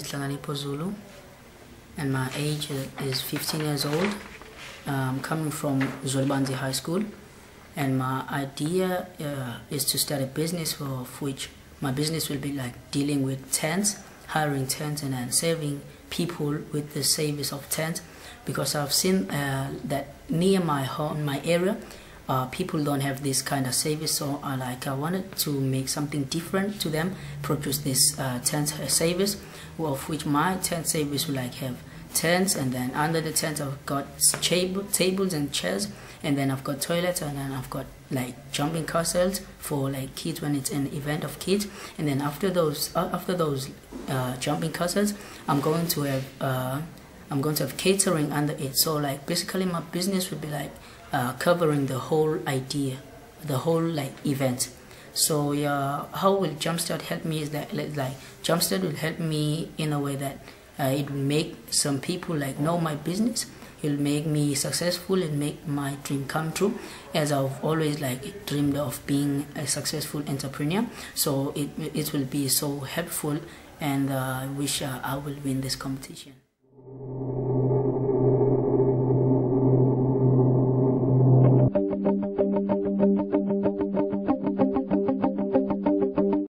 is Tlanganipo Zulu, and my age is 15 years old. Coming from Zolbanzi High School, and my idea is to start a business of which my business will be like dealing with tents, hiring tents, and then serving people with the service of tents, because I've seen that near my home, my area, people don't have this kind of service. So I wanted to make something different to them, produce this tent service, of which my tent service will like have tents, and then under the tent I've got tables and chairs, and then I've got toilets, and then I've got like jumping castles for like kids when it's an event of kids. And then after those jumping castles, I'm going to have catering under it. So like basically my business would be like covering the whole idea, the whole like event. So yeah, how will Jumpstart help me is that like Jumpstart will help me in a way that it will make some people like know my business. It will make me successful and make my dream come true, as I've always like dreamed of being a successful entrepreneur. So it will be so helpful, and I wish I will win this competition.